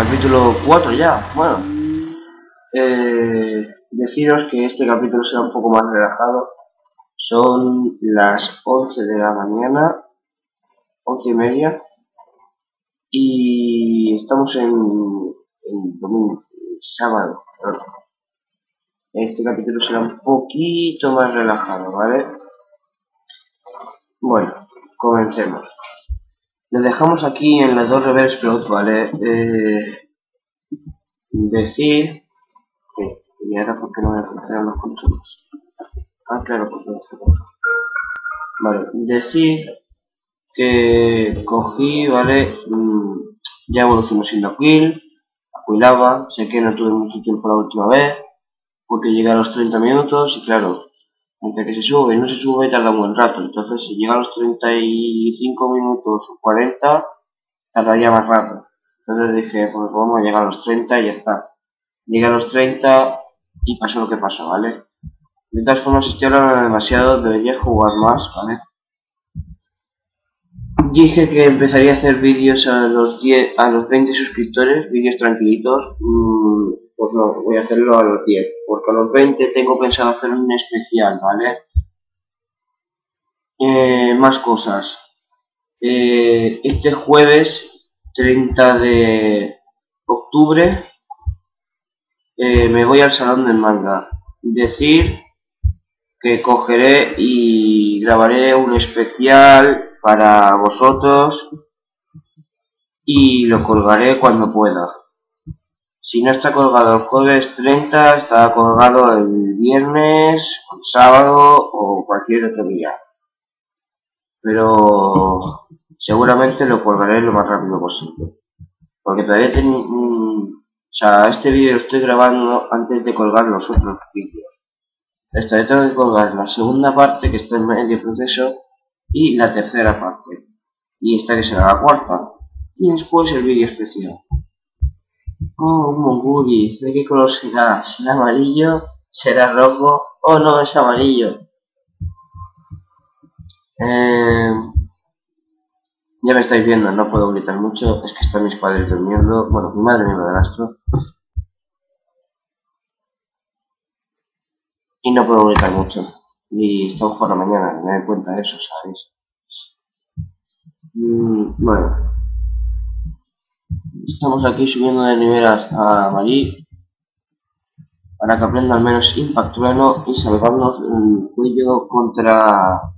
capítulo 4 ya. Bueno, deciros que este capítulo será un poco más relajado. Son las 11 de la mañana, 11:30, y estamos en domingo, sábado. Este capítulo será un poquito más relajado, ¿vale? Bueno, comencemos. Lo dejamos aquí en las dos reverse plot, ¿vale? Decir que... ¿Y ahora por qué no me funcionan los controles? Ah, claro, porque no se puede. Vale, decir que cogí, ¿vale? Ya evolucionó siendo Aquilava. Sé que no tuve mucho tiempo la última vez, porque llegué a los 30 minutos y claro, entre que se sube y no se sube tarda un buen rato. Entonces, si llega a los 35 minutos o 40, tardaría más rato. Entonces dije, pues vamos a llegar a los 30 y ya está. Llegué a los 30 y pasó lo que pasó, ¿vale? De todas formas, estoy hablando demasiado, deberías jugar más, ¿vale? Dije que empezaría a hacer vídeos a los 20 suscriptores, vídeos tranquilitos. Pues no, voy a hacerlo a los 10, porque a los 20 tengo pensado hacer un especial, ¿vale? Más cosas. Este jueves 30 de octubre me voy al salón del manga. Decir que cogeré y grabaré un especial para vosotros y lo colgaré cuando pueda. Si no está colgado el jueves 30, estará colgado el viernes, el sábado o cualquier otro día. Pero seguramente lo colgaré lo más rápido posible. Porque todavía este vídeo lo estoy grabando antes de colgar los otros vídeos. Todavía tengo que colgar la segunda parte, que está en medio proceso, y la tercera parte. Y esta que será la cuarta. Y después el vídeo especial. Oh, un Monguri. ¿De qué color será? ¿Será amarillo? ¿Será rojo? Oh, no, es amarillo. Ya me estáis viendo, no puedo gritar mucho. Es que están mis padres durmiendo. Bueno, mi madre y mi madrastro. Y no puedo gritar mucho. Y estamos por la mañana, me doy cuenta de eso, ¿sabéis? Bueno. Estamos aquí subiendo de nivel a Marí para que aprenda al menos Impact Trueno y salvarnos el cuello contra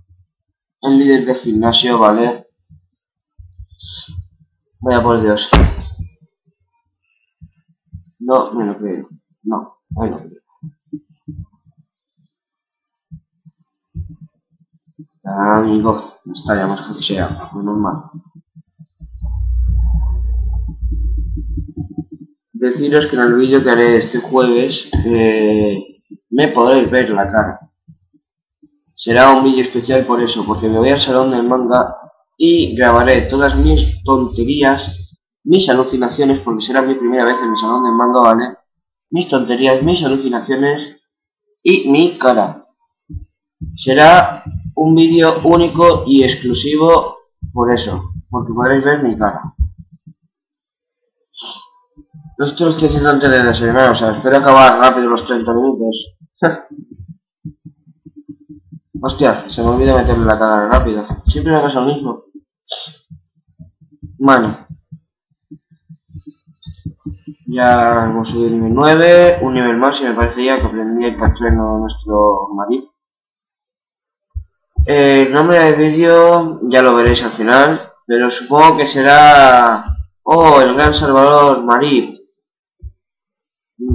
el líder de gimnasio, ¿vale? Vaya por Dios. No me lo creo. No, me lo creo. Amigo, está ya más que sea, normal. Deciros que en el vídeo que haré este jueves me podréis ver la cara. Será un vídeo especial por eso, porque me voy al salón del manga y grabaré todas mis tonterías, mis alucinaciones, porque será mi primera vez en el salón del manga, ¿vale? Mis tonterías, mis alucinaciones y mi cara. Será un vídeo único y exclusivo por eso, porque podréis ver mi cara. Esto lo estoy haciendo antes de desayunar, o sea, espero acabar rápido los 30 minutos. Hostia, se me olvida meterle la cara rápida. Siempre me pasa lo mismo. Bueno. Ya hemos subido el nivel 9, un nivel más y me parece ya que aprendí el patrón nuestro Marí. El nombre del vídeo ya lo veréis al final, pero supongo que será... Oh, el gran salvador Marí.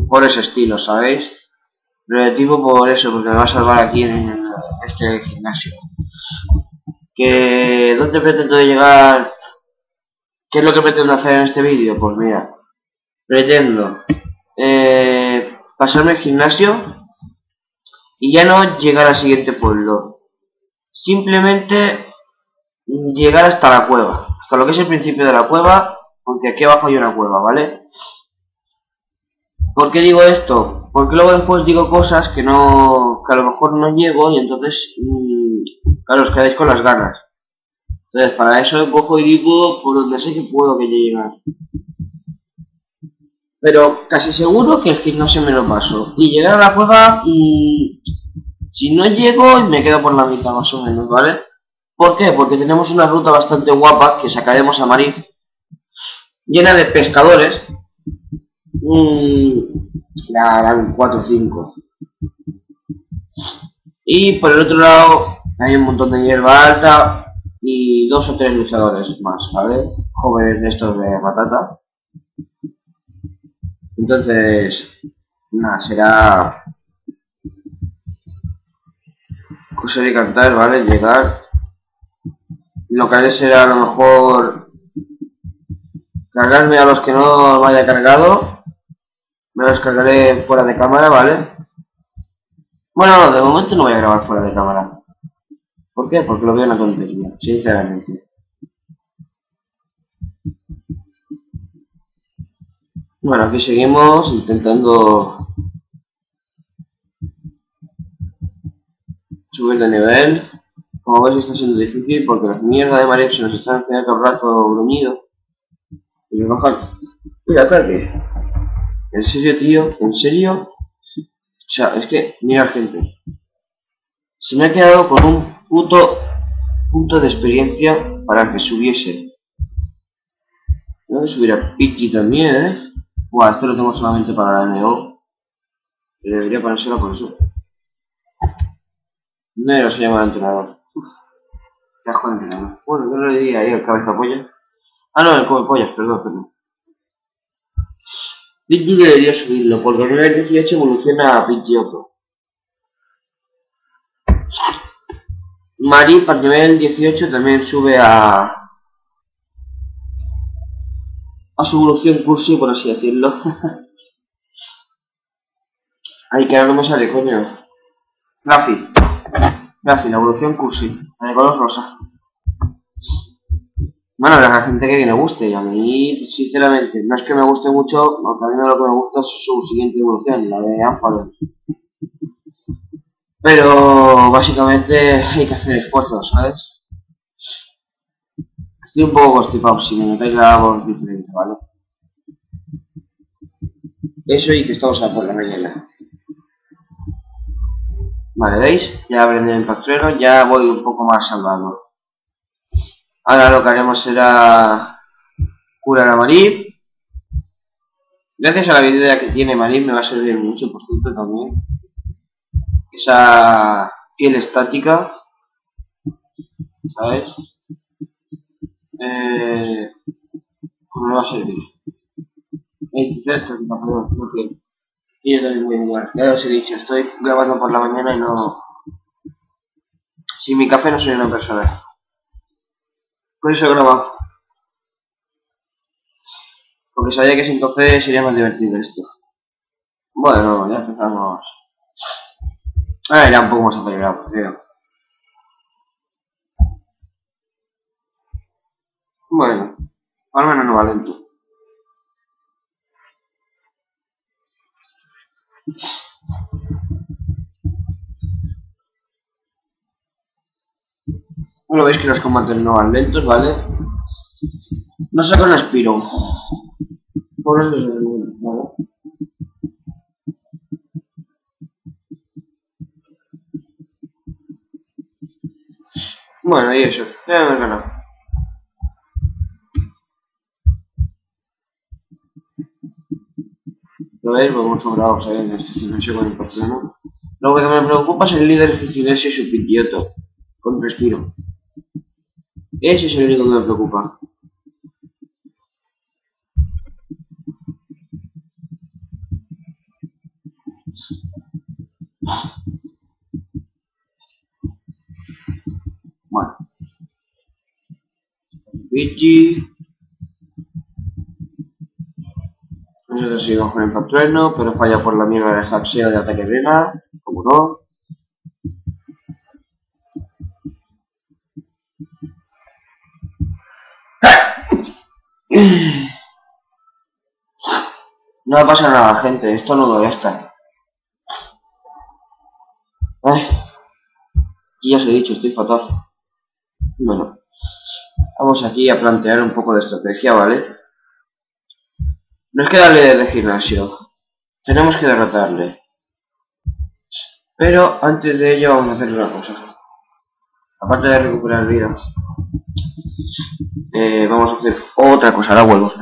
Por ese estilo, ¿sabéis? Lo tipo por eso, porque me va a salvar aquí en este gimnasio. ¿Dónde pretendo llegar? ¿Qué es lo que pretendo hacer en este vídeo? Pues mira, pretendo pasarme el gimnasio y ya no llegar al siguiente pueblo. Simplemente llegar hasta la cueva, hasta lo que es el principio de la cueva, porque aquí abajo hay una cueva, ¿vale? ¿Por qué digo esto? Porque luego después digo cosas que a lo mejor no llego y entonces, claro, os quedáis con las ganas. Entonces, para eso cojo y digo por donde sé que puedo que llegar. Pero casi seguro que el gimnasio me lo paso. Y llegar a la cueva, si no llego, me quedo por la mitad más o menos, ¿vale? ¿Por qué? Porque tenemos una ruta bastante guapa que sacaremos a Marí, llena de pescadores. Ya harán 4 o 5. Y por el otro lado hay un montón de hierba alta y 2 o 3 luchadores más, ¿vale? Jóvenes de estos de patata. Entonces, nada, será cosa de cantar, ¿vale? Llegar. Lo que haré será a lo mejor cargarme a los que no vaya cargado. Me los cargaré fuera de cámara, ¿vale? Bueno, no, de momento no voy a grabar fuera de cámara. ¿Por qué? Porque lo veo una tontería, sinceramente. Bueno, aquí seguimos intentando subir de nivel. Como veis está siendo difícil porque las mierdas de Marek se nos están quedando todo el rato gruñidos. Y nos bajan el ataque. ¿En serio, tío? ¿En serio? O sea, es que, mira gente. Se me ha quedado con un puto punto de experiencia para que subiese. Tengo que subir a Pidgey también, ¿eh? Buah, esto lo tengo solamente para la NO. Que debería ponérselo por eso. No se llama el entrenador. Uf, te has jodido entrenador. Bueno, yo le diría ahí el cabeza polla. Ah, no, el come pollas, perdón. Pidgey debería subirlo, porque el nivel 18 evoluciona a Pidgeotto. Marí para el nivel 18 también sube a su evolución cursi, por así decirlo. Ay, que ahora no me sale, coño. Grafi, la evolución cursi, la de color rosa. Bueno, habrá gente que le guste, y a mí, sinceramente, no es que me guste mucho, aunque a mí lo que me gusta es su siguiente evolución, la de Ampharos. Pero básicamente hay que hacer esfuerzos, ¿sabes? Estoy un poco constipado, si me notáis la voz diferente, ¿vale? Eso y que estamos a por la mañana. Vale, ¿veis? Ya aprendí el patrero, ya voy un poco más salvado. Ahora lo que haremos será curar a Marí. Gracias a la habilidad que tiene Marí me va a servir mucho, por cierto, también. Esa piel estática, ¿sabes? Me va a servir. Quizás estática, perdón, no piel. Y yo también muy igual. Ya os he dicho, estoy grabando por la mañana y no... Sin mi café no soy una persona. Por eso he grabado. Porque sabía que sin café sería más divertido esto. Bueno, ya empezamos. Era un poco más acelerado, creo. Bueno, al menos no va lento. Bueno, veis que los combates no van lentos, ¿vale? No saco un aspiro. Por eso es el ¿vale? Bueno, y eso. Ya me he ganado. ¿Lo veis? Pues hemos sobrado, ¿sabes? En este gimnasio con el porcelano. Lo que me preocupa es el líder de gimnasio y su Pidgeotto. Con respiro. Ese es el único que me preocupa. Bueno. Pidgey. Nosotros seguimos con el patrón, pero falla por la mierda de hackseo de ataque arena. Como no. No pasa nada, gente. Esto no me molesta. Ay. Y ya os he dicho, estoy fatal. Bueno. Vamos aquí a plantear un poco de estrategia, ¿vale? Nos queda el líder de gimnasio. Tenemos que derrotarle. Pero antes de ello vamos a hacer una cosa. Aparte de recuperar vida, vamos a hacer otra cosa. Ahora vuelvo.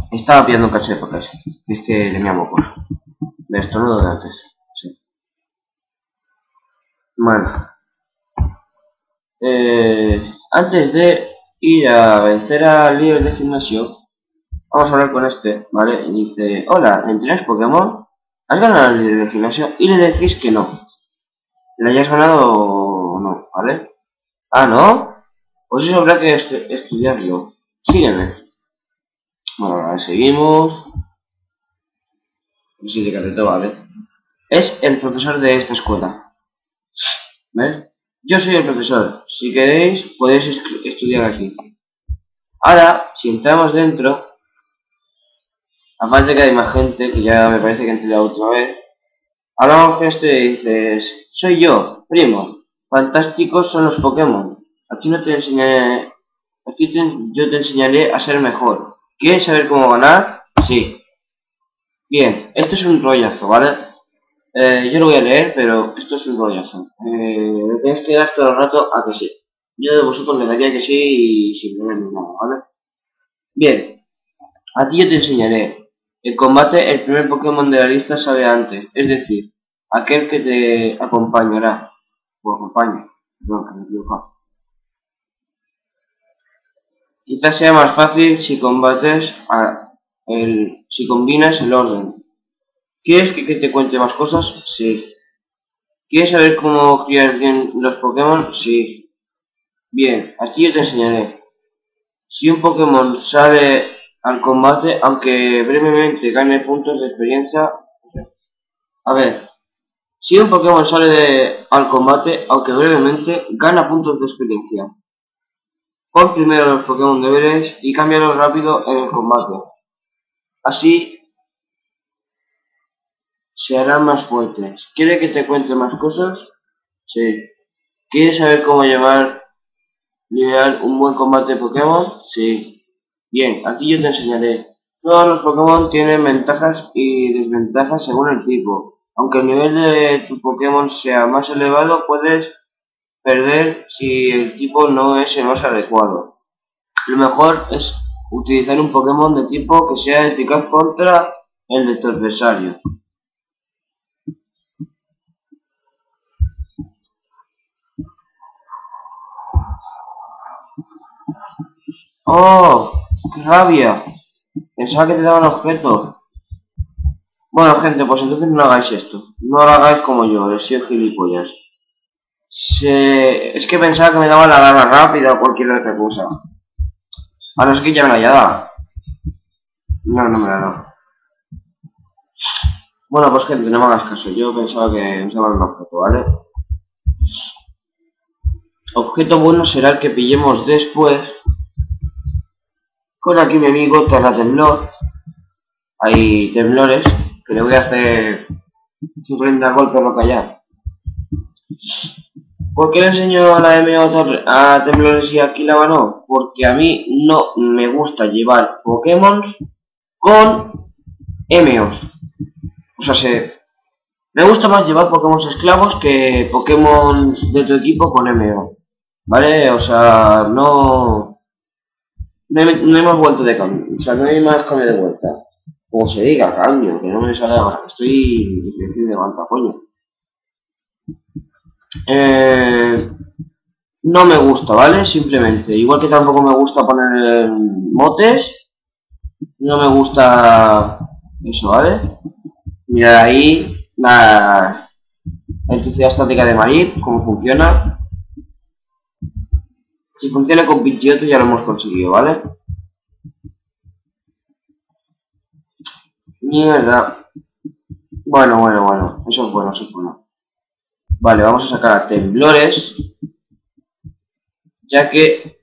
Estaba pillando un cacho de papel. Es que le llamo por de estornudo de antes. Sí. Bueno. Antes de ir a vencer al líder de gimnasio, vamos a hablar con este, ¿vale? Y dice, hola, ¿entrenas Pokémon? ¿Has ganado al líder de gimnasio? Y le decís que no. ¿Le hayas ganado o no? ¿Vale? Ah, ¿no? Pues eso habrá que estudiarlo. Sígueme. Bueno, ahora seguimos. Sí, de cateto, vale. Es el profesor de esta escuela. ¿Ves? Yo soy el profesor. Si queréis, podéis estudiar aquí. Ahora, si entramos dentro, aparte que hay más gente, que ya me parece que entré la última vez, hablamos con este y dices, soy yo, primo. Fantásticos son los Pokémon. Aquí no te enseñaré, yo te enseñaré a ser mejor. ¿Quieres saber cómo ganar? Sí. Bien, esto es un rollazo, ¿vale? Yo lo voy a leer, pero esto es un rollazo. Le tienes que dar todo el rato a que sí. Yo de vosotros le daría que sí y sin leer ni nada, ¿vale? Bien, a ti yo te enseñaré. El combate, el primer Pokémon de la lista sale antes, es decir, aquel que te acompañará. O acompaña, perdón, que me he equivocado. Quizás sea más fácil si si combinas el orden. ¿Quieres que te cuente más cosas? Sí. ¿Quieres saber cómo criar bien los Pokémon? Sí. Bien, aquí yo te enseñaré. Si un Pokémon sale al combate, aunque brevemente gane puntos de experiencia... A ver, si un Pokémon sale al combate, aunque brevemente, gana puntos de experiencia. Pon primero los Pokémon deberes y cámbialos rápido en el combate. Así se harán más fuertes. ¿Quiere que te cuente más cosas? Sí. ¿Quieres saber cómo liberar un buen combate de Pokémon? Sí. Bien, aquí yo te enseñaré. Todos los Pokémon tienen ventajas y desventajas según el tipo. Aunque el nivel de tu Pokémon sea más elevado, puedes perder si el tipo no es el más adecuado. Lo mejor es utilizar un Pokémon de tipo que sea eficaz contra el de tu adversario. ¡Oh! ¡Qué rabia! Pensaba que te daban objetos. Bueno, gente, pues entonces no hagáis esto. No lo hagáis como yo, he sido gilipollas. Es que pensaba que me daba la alarma rápida o cualquier otra cosa. A no ser que ya me la haya dado. No, no me la ha dado. Bueno, pues gente, no me hagas caso. Yo pensaba que usaba un objeto, ¿vale? Objeto bueno será el que pillemos después. Con aquí mi amigo Terratemblor. Hay temblores que le voy a hacer que prenda golpe o callar. ¿Por qué le enseño a la MO a temblores y a Kilaba no? Porque a mí no me gusta llevar Pokémon con MOs. O sea, me gusta más llevar Pokémon esclavos que Pokémon de tu equipo con MO. ¿Vale? O sea, no hemos vuelto de cambio. O sea, no hay más cambio de vuelta. Como se diga, cambio, que no me sale ahora. Estoy difícil de levantar, coño. No me gusta, ¿vale? Simplemente. Igual que tampoco me gusta poner motes. No me gusta eso, ¿vale? Mirad ahí la electricidad estática de Marip, cómo funciona. Si funciona con Pidgeotto ya lo hemos conseguido, ¿vale? Mierda. Bueno. Eso es bueno, eso es bueno. Vale, vamos a sacar a temblores. Ya que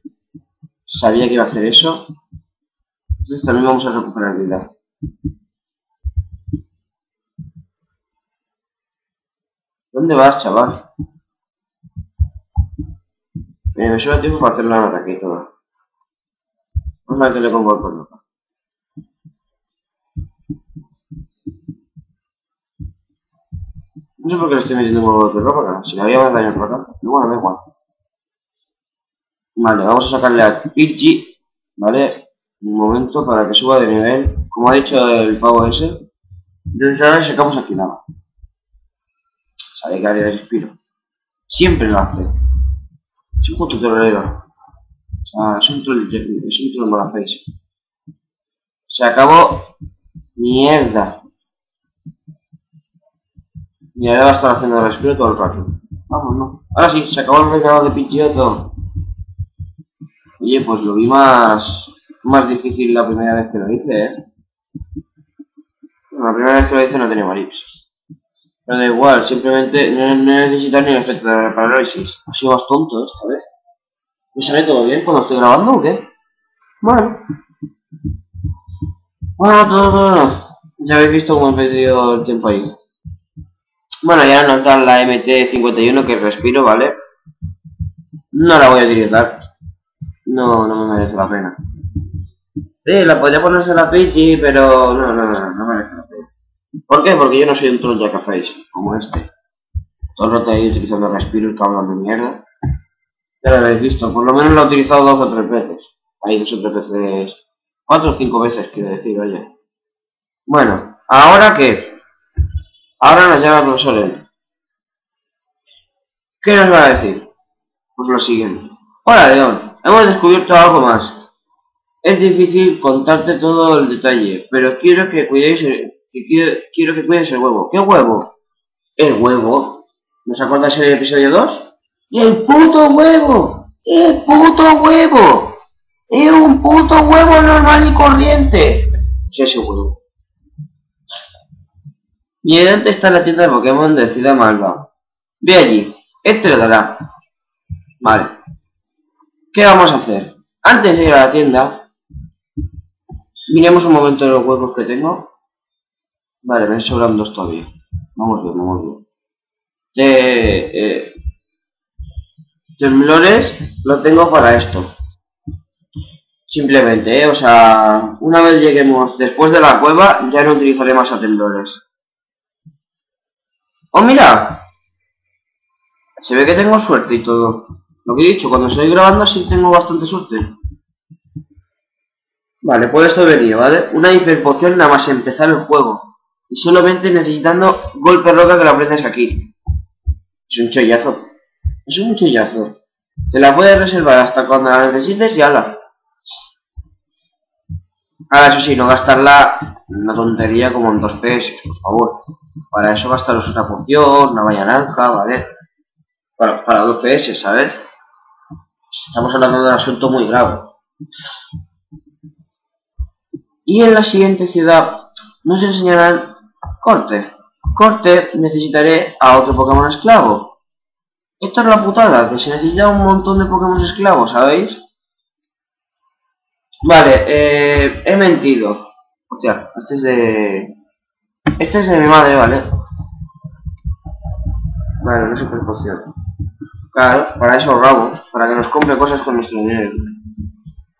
sabía que iba a hacer eso. Entonces también vamos a recuperar vida. ¿Dónde vas, chaval? Me lleva tiempo para hacer la nota aquí y todo. Vamos a ver que le pongo el cuerno. No sé por qué le estoy metiendo un huevo de ropa acá. Si le había más daño por acá. Pero bueno, da igual. Vale, vamos a sacarle a Pidgey. Vale. Un momento para que suba de nivel. Como ha dicho el pavo ese. Entonces ahora le sacamos aquí nada. Sabe que haría el respiro. Siempre lo hace. Es un puto trolero. O sea, es un troll malaface. Se acabó. Mierda. Y ahora va a estar haciendo el respiro todo el rato. Vamos, no. Ahora sí, se acabó el recado de Pidgeotto. Oye, pues lo vi más difícil la primera vez que lo hice, ¿eh? Bueno, la primera vez que lo hice no tenía marips. Pero da igual, simplemente no necesitas ni el efecto de parálisis. Ha sido más tonto esta vez. ¿Me sale todo bien cuando estoy grabando o qué? Bueno. Bueno, todo. Ya habéis visto cómo he perdido el tiempo ahí. Bueno, ya nos dan la MT51 que respiro, ¿vale? No la voy a utilizar. No me merece la pena. Sí, la podría ponerse la Pidgey, pero no merece la pena. ¿Por qué? Porque yo no soy un troll Jackaface, como este. Todo el rato ahí utilizando respiro y cabrón de mierda. Ya lo habéis visto, por lo menos lo he utilizado 2 o 3 veces. Hay 2 o 3 veces, 4 o 5 veces, quiero decir, oye. Bueno, ¿ahora qué? Ahora nos llama el profesor L. ¿Qué nos va a decir? Pues lo siguiente. Hola, León, hemos descubierto algo más. Es difícil contarte todo el detalle, pero quiero que cuidéis quiero que cuides el huevo. ¿Qué huevo? El huevo. ¿Nos acordáis en el episodio 2? ¡El puto huevo! ¡El puto huevo! ¡Es un puto huevo normal y corriente! Sí, ese huevo. Mi ayudante está en la tienda de Pokémon de Ciudad Malva. Ve allí. Este lo dará. Vale. ¿Qué vamos a hacer? Antes de ir a la tienda, miremos un momento los huevos que tengo. Vale, me sobran 2 todavía. Vamos bien. Temblores lo tengo para esto. Simplemente, o sea, una vez lleguemos después de la cueva, ya no utilizaré más a temblores. ¡Oh, mira! Se ve que tengo suerte y todo. Lo que he dicho, cuando estoy grabando sí tengo bastante suerte. Vale, pues esto venía, ¿vale? Una hiperpoción nada más empezar el juego. Y solamente necesitando golpe roca que lo aprendes aquí. Es un chollazo. Es un chollazo. Te la puedes reservar hasta cuando la necesites y ala. Ahora, eso sí, no gastarla una tontería como en 2 PS, por favor. Para eso gastaros una poción, una valla naranja, ¿vale? Para 2 PS, ¿sabes? Estamos hablando de un asunto muy grave. Y en la siguiente ciudad nos enseñarán corte. Corte necesitaré a otro Pokémon esclavo. Esta es la putada, que se necesita un montón de Pokémon esclavos, ¿sabéis? Vale, he mentido. Hostia, este es de mi madre, ¿vale? Vale, una super poción. Claro, para eso ahorramos, para que nos compre cosas con nuestro dinero.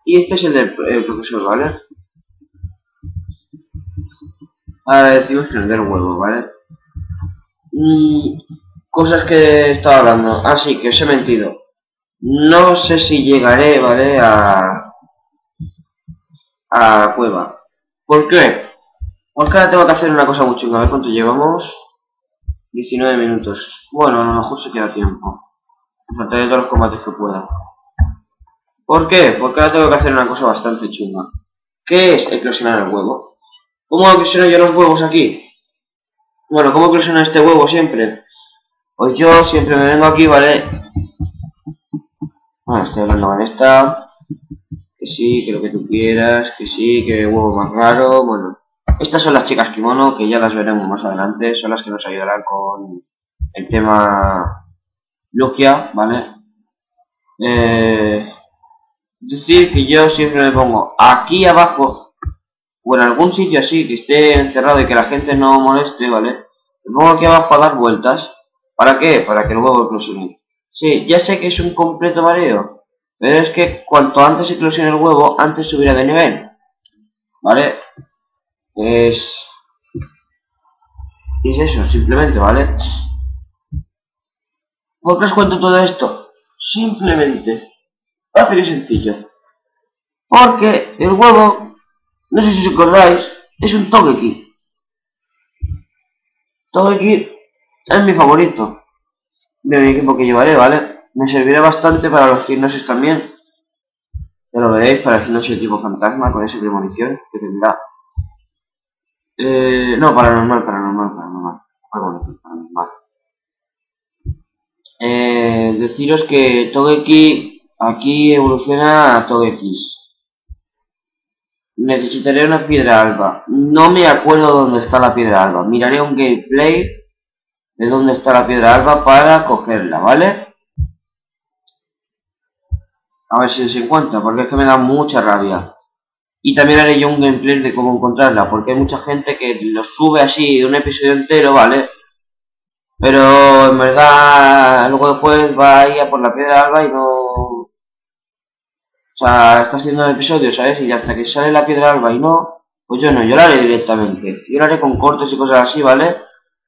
Y este es el del profesor, ¿vale? Ahora decimos que nos dé el huevo, ¿vale? Cosas que estaba hablando. Ah, sí, que os he mentido. No sé si llegaré, ¿vale? A la cueva. ¿Por qué? Porque ahora tengo que hacer una cosa muy chunga. A ver cuánto llevamos. 19 minutos. Bueno, a lo mejor se queda tiempo. Trataré de todos los combates que pueda. ¿Por qué? Porque ahora tengo que hacer una cosa bastante chunga. ¿Qué es eclosionar el huevo? ¿Cómo eclosiono yo los huevos aquí? Bueno, ¿cómo eclosiono este huevo siempre? Pues yo siempre me vengo aquí, ¿vale? Bueno, estoy hablando con esta. Que sí, que lo que tú quieras. Que sí, que huevo más raro. Bueno, estas son las chicas kimono, que ya las veremos más adelante. Son las que nos ayudarán con el tema Lugia, ¿vale? Decir que yo siempre me pongo aquí abajo o en algún sitio así que esté encerrado y que la gente no moleste, ¿vale? Me pongo aquí abajo a dar vueltas. ¿Para qué? Para que el huevo eclosione. Sí, ya sé que es un completo mareo, pero es que cuanto antes eclosione el huevo, antes subirá de nivel, ¿vale? Es eso, simplemente, ¿vale? ¿Por qué os cuento todo esto? Simplemente, fácil y sencillo. Porque el huevo, no sé si os acordáis, es un Togepi. Togepi es mi favorito de mi equipo que llevaré, ¿vale? Me servirá bastante para los gimnasios también. Ya lo veréis, para el gimnasio tipo fantasma con esa premonición que tendrá. No, paranormal. Paranormal. Deciros que Togepi aquí evoluciona a Togekiss. Necesitaré una piedra alba. No me acuerdo dónde está la piedra alba. Miraré un gameplay de dónde está la piedra alba para cogerla, ¿vale? A ver si se encuentra, porque es que me da mucha rabia. Y también haré yo un gameplay de cómo encontrarla, porque hay mucha gente que lo sube así de un episodio entero, ¿vale? Pero en verdad luego después va ahí a por la piedra alba y no... O sea, está haciendo el episodio, ¿sabes? Y hasta que sale la piedra alba y no... Pues yo no, yo lo haré directamente. Yo lo haré con cortes y cosas así, ¿vale?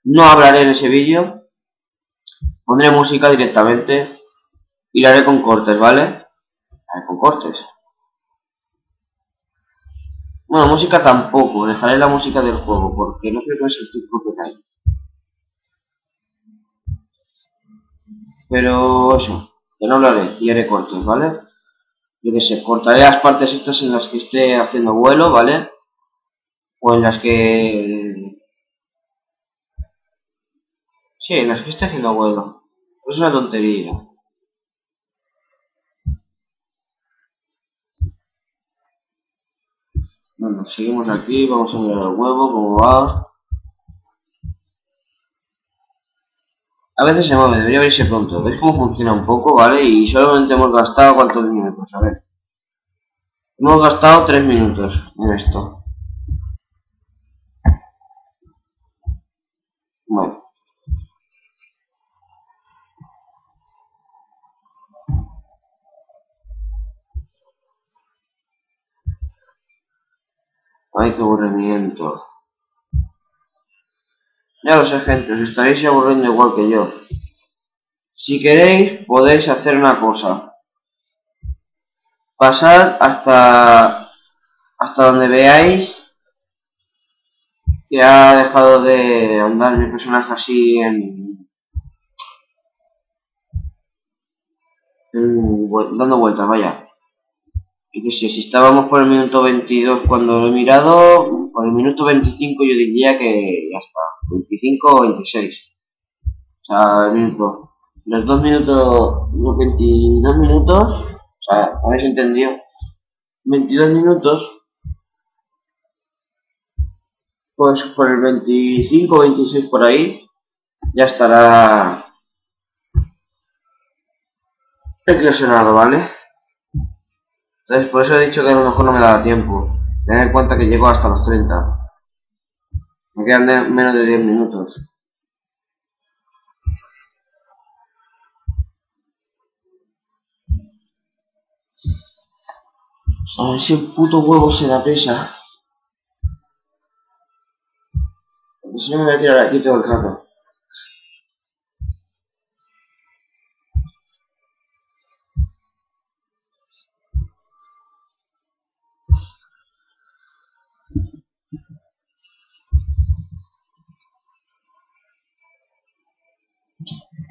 No hablaré en ese vídeo. Pondré música directamente. Y lo haré con cortes, ¿vale? Con cortes. Bueno, música tampoco. Dejaré la música del juego, porque no creo que es el tipo que hay. Pero eso, que no lo haré. Y haré cortes, ¿vale? Yo que sé, cortaré las partes estas en las que esté haciendo vuelo, ¿vale? O en las que... Sí, en las que esté haciendo vuelo. Es una tontería. Bueno, seguimos aquí, vamos a mirar el huevo, cómo va. A veces se mueve, debería abrirse pronto. ¿Veis cómo funciona un poco, vale? Y solamente hemos gastado, ¿cuántos minutos? A ver. Hemos gastado 3 minutos en esto. Bueno. Ay, qué aburrimiento. Ya lo sé, gente, os estaréis aburriendo igual que yo. Si queréis, podéis hacer una cosa. Pasad hasta donde veáis que ha dejado de andar mi personaje así dando vueltas, vaya. Yo qué sé, si estábamos por el minuto 22 cuando lo he mirado, por el minuto 25 yo diría que ya está. 25 o 26. O sea, el minuto. Los 2 minutos, los 22 minutos, o sea, habéis entendido. 22 minutos, pues por el 25 o 26 por ahí, ya estará eclosionado, ¿vale? Entonces, por eso he dicho que a lo mejor no me daba tiempo. Tened en cuenta que llego hasta los 30. Me quedan menos de 10 minutos. A ver si el puto huevo se da prisa. Porque si no me voy a tirar aquí todo el rato.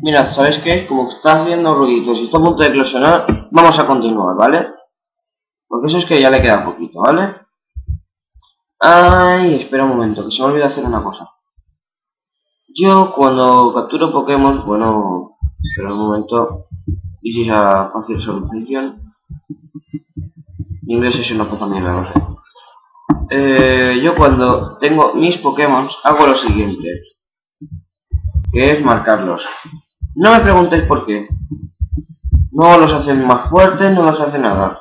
Mirad, ¿sabéis qué? Como está haciendo ruiditos y está a punto de eclosionar, vamos a continuar, ¿vale? Porque eso es que ya le queda poquito, ¿vale? Ay, espera un momento, que se me olvida hacer una cosa. Yo cuando capturo Pokémon, bueno, espera un momento, y si esa fácil solución. Mi inglés es una puta mierda, no sé. Yo cuando tengo mis Pokémon hago lo siguiente. que es marcarlos. No me preguntéis por qué. No los hacen más fuertes, no los hace nada.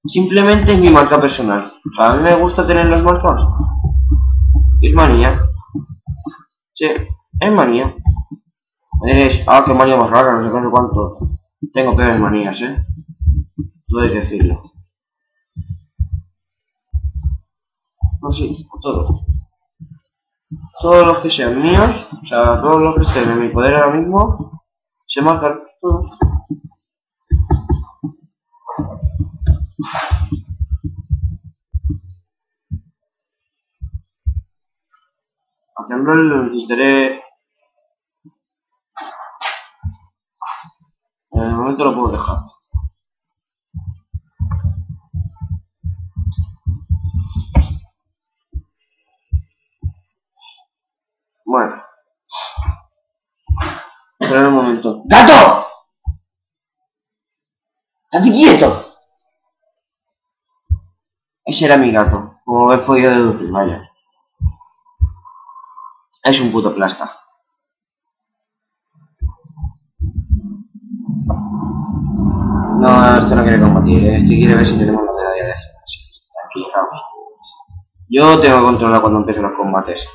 Simplemente es mi marca personal. O sea, a mí me gusta tener los marcados. Es manía. Sí, es manía. Me diréis, ah, qué manía más rara, no sé qué, no sé cuánto. Tengo peores manías, todo hay que decirlo. No, sí, todos. Todos los que sean míos, o sea, todos los que estén en mi poder ahora mismo, se marcan todos. A Temblor lo necesitaré. En el momento lo puedo dejar. Bueno, espera un momento. ¡Gato! ¡Estate quieto! Ese era mi gato, como habéis podido deducir, vaya. Es un puto plasta. No, esto no quiere combatir, este quiere ver si tenemos la medalla de gimnasio. Tranquilizaos. Yo tengo que controlar cuando empiecen los combates.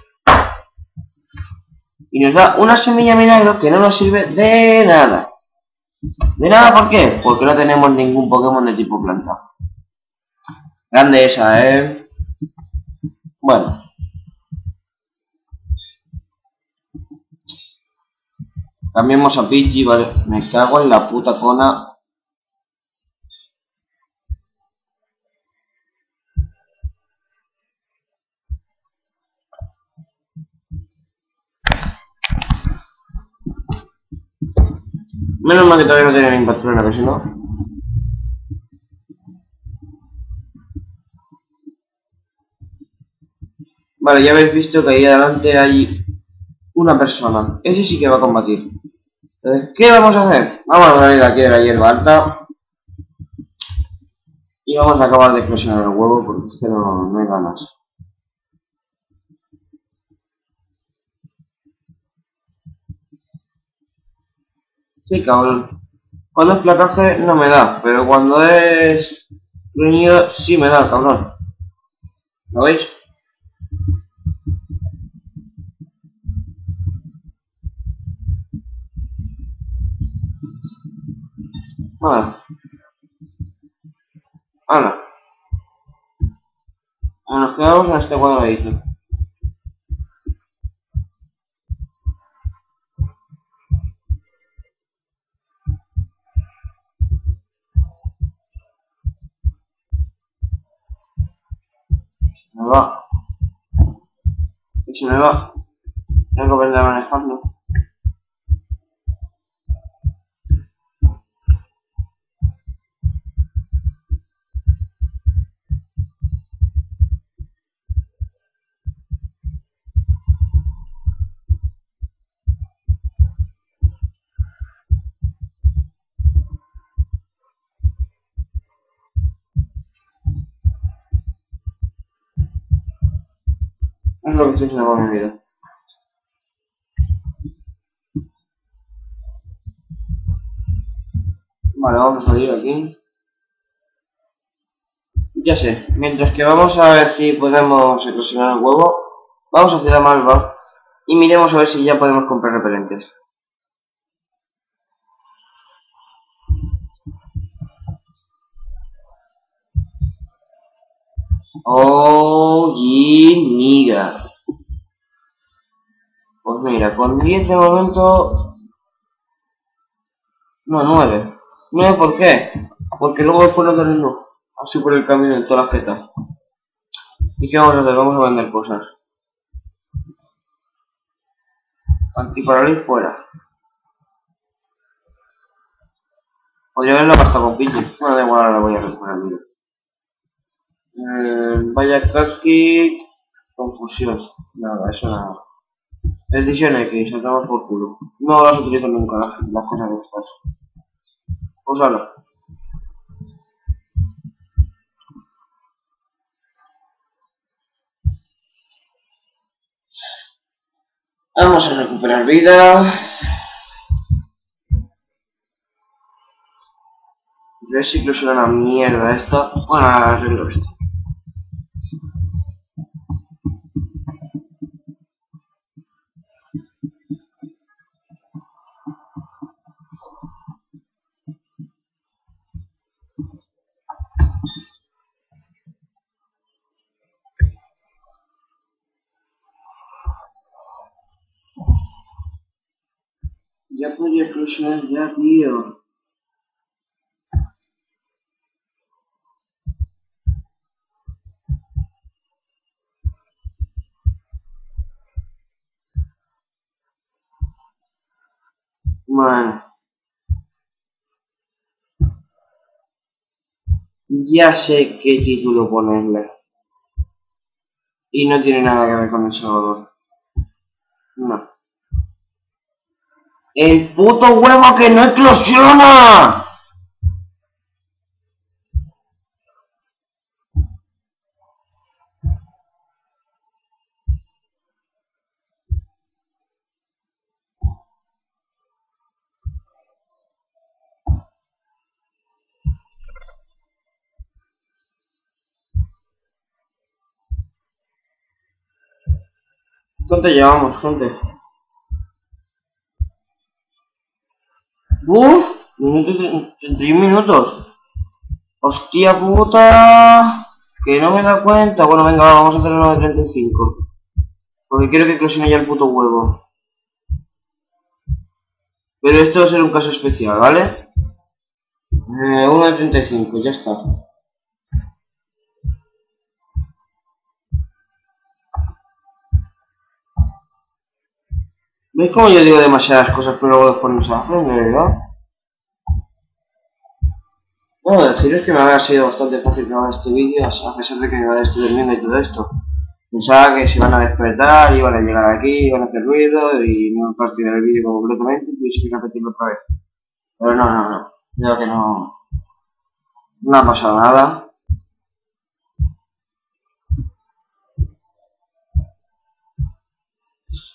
Y nos da una semilla milagro que no nos sirve de nada. ¿De nada por qué? Porque no tenemos ningún Pokémon de tipo planta. Grande esa, Bueno. Cambiemos a Pidgey, vale. Me cago en la puta cona. Menos mal que todavía no tenía Impact Plena, que si no. Vale, ya habéis visto que ahí adelante hay una persona. Ese sí que va a combatir. Entonces, ¿qué vamos a hacer? Vamos a salir de aquí de la hierba alta. Y vamos a acabar de explosionar el huevo porque es que no hay ganas. Sí, cabrón. Cuando es placaje no me da, pero cuando es gruñido sí me da, cabrón. ¿Lo veis? Vale. Ahora. Nos quedamos en este cuadradito. Me va. Y se me va. Tengo que aprender a manejarlo. Es lo que estoy haciendo con mi vida. Vale, vamos a salir aquí. Ya sé, mientras que vamos a ver si podemos eclosionar el huevo, vamos a Ciudad Malva y miremos a ver si ya podemos comprar repelentes. Oh, nigga. Pues mira, con 10 de momento. No, 9. ¿9 por qué? Porque luego después nos dan uno. Así por el camino en toda la jeta. ¿Y qué vamos a hacer? Vamos a vender cosas. Antiparaliz fuera. Podría haberlo gastado con Pidgey. Bueno, da igual, ahora voy a recuperar el vídeo. Vaya kaki. Confusión. Nada, eso nada. Decisión X, saltamos por culo. No las utilizo nunca las cosas de estas. Úsalo. Vamos a recuperar ganar vida. Ver si incluso era una mierda esto. Bueno, arreglo esto. Ya podría eclosionar ya, tío. Bueno. Ya sé qué título ponerle. Y no tiene nada que ver con El Salvador. No. ¡El puto huevo que no eclosiona! ¿Cuánto llevamos, gente? ¡Buf! 31 minutos. ¡Hostia puta! Que no me da cuenta. Bueno, venga, vamos a hacer uno de 35. Porque quiero que eclosione ya el puto huevo. Pero esto va a ser un caso especial, ¿vale? Uno de 35, ya está. ¿Veis cómo yo digo demasiadas cosas pero luego después no se hacen, de verdad? Bueno, deciros que me había sido bastante fácil grabar este vídeo, a pesar de que me estoy durmiendo y todo esto. Pensaba que se iban a despertar, iban a llegar aquí, iban a hacer ruido y me iban a partir del vídeo completamente y tuviese que repetirlo otra vez. Pero no. Veo que no ha pasado nada.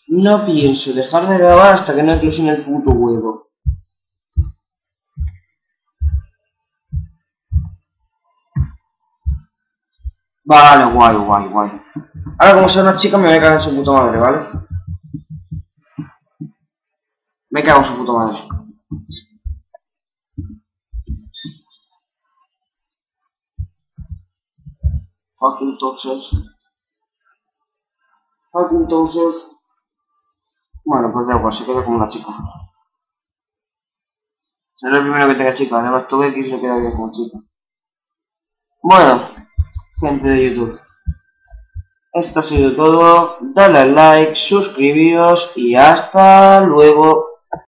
No pienso dejar de grabar hasta que no eclosione el puto huevo. Vale, guay. Ahora como sea una chica me voy a cagar en su puta madre, ¿vale? Me cago en su puta madre. Fucking toxos. Bueno, pues da igual, se queda como una chica. Será el primero que tenga chica, además todo X le queda bien como chica. Bueno, gente de YouTube. Esto ha sido todo. Dale al like, suscribíos y hasta luego.